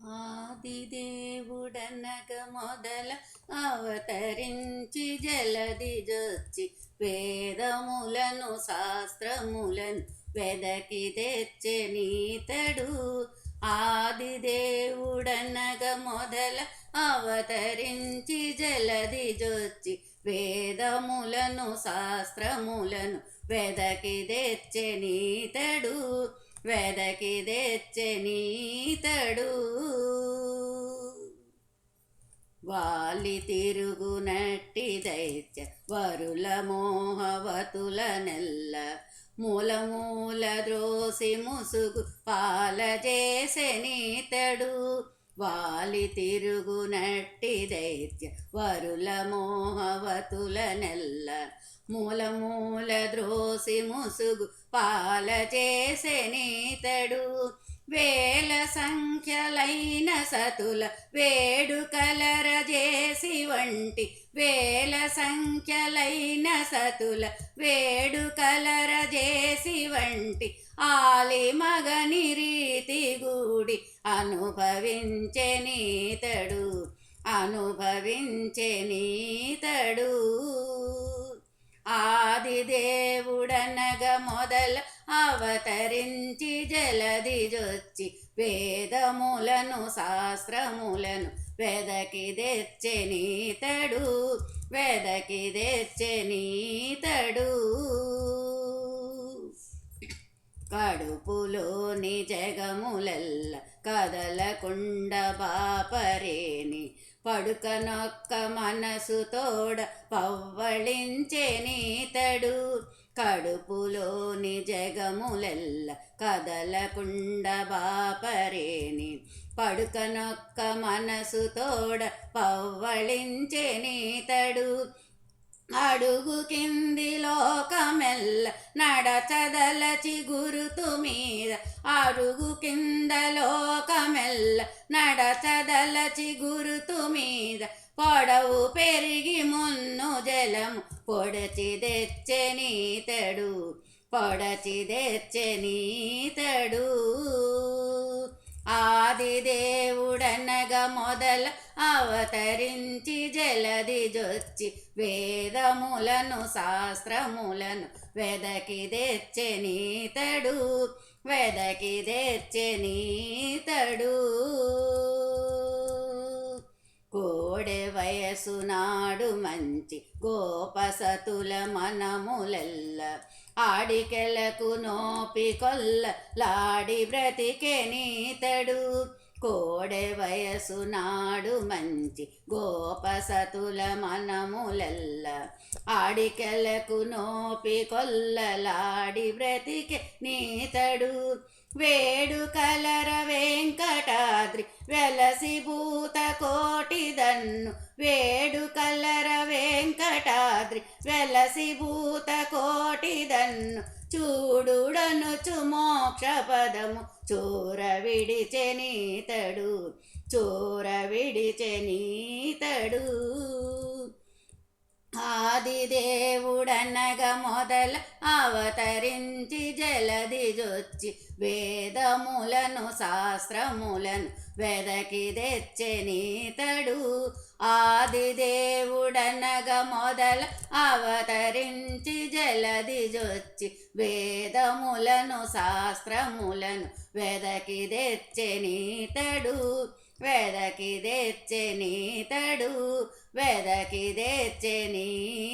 ఆదిదేవుడనగ మొదల అవతరించి జలది జొచ్చి వేదములను శాస్త్రములను వెదకి తెచ్చే నీతడు. ఆదిదేవుడనగ మొదల అవతరించి జలది జొచ్చి వేదములను శాస్త్రములను వెదకి తెచ్చే నీతడు. వెదకి తెచ్చే నీతడు. వాలి తిరుగునట్టి దైత్య వరుల మోహవతుల నెల్ల మూల ద్రోసి ముసుగు పాలజేసె నీతడు. వాలి తిరుగునట్టి దైత్య వరుల మోహవతుల నెల్ల మూల ద్రోసి ముసుగు పాలచేసె నీతడు. వేల సంఖ్యలైన సతుల వేడుకలరజేసి వంటి వేల సంఖ్యలైన సతుల వేడుకలరజేసి వంటి ఆలి మగని రీతి గూడి అనుభవించె నీతడు. అనుభవించె నీతడు. ఆదిదేవుడనగ మొదల అవతరించి జలది జొచ్చి వేదములను శాస్త్రములను వెదకి తెచ్చే నీతడు. వెదకి తెచ్చే నీతడు. కడుపులోని జగములెల్ల కదలకుండ బాపరేని పడుకనొక్క మనసు తోడ పవ్వళించె నీతడు. కడుపులోని జగములెల్ల కదలకుండ బాపరేని పడుకనొక్క మనసు తోడ పవ్వళించె నీతడు. అడుగు కింది లోకమెల్ల నడచదలచి గురుతు మీద అడుగు కింద లోకమెల్ల నడచదలచి గురుతు మీద పొడవు పెరిగి మున్ను జలము పొడచి తెచ్చే నీతడు. పొడచి తెచ్చే నీతడు. ఆదిదేవుడనగ మొదల అవతరించి జలది జొచ్చి వేదములను శాస్త్రములను వెదకి తెచ్చే నీతడు. వెదకి తెచ్చే నీతడు. కోడె వయసు నాడు మంచి గోపసతుల మనములెల్ల ఆడికెలకు నోపి కొల్ల లాడి బ్రతికె నీతడు. కోడె వయసు నాడు మంచి గోపసతుల మనములెల్ల ఆడికెలకు నోపి కొల్లలాడి బ్రతికె నీతడు. వేడుకలర వెంకటాద్రి వెలసి భూత కోటిదన్ను వేడుకలర వెంకటాద్రి వెలసి భూత కోటిదన్ను చూడుడనుచు మోక్ష పదము చోర విడిచె నీతడు. చోర విడిచె నీతడు. ఆదిదేవుడనగ మొదల అవతరించి జలది జొచ్చి వేదములను శాస్త్రములను వెదకి తెచ్చే నీతడు. ఆదిదేవుడనగ మొదల అవతరించి జలది జొచ్చి వేదములను శాస్త్రములను వెదకి తెచ్చే నీతడు. వెదకి తెచ్చే నీతడు. వెదకి తెచ్చే నీ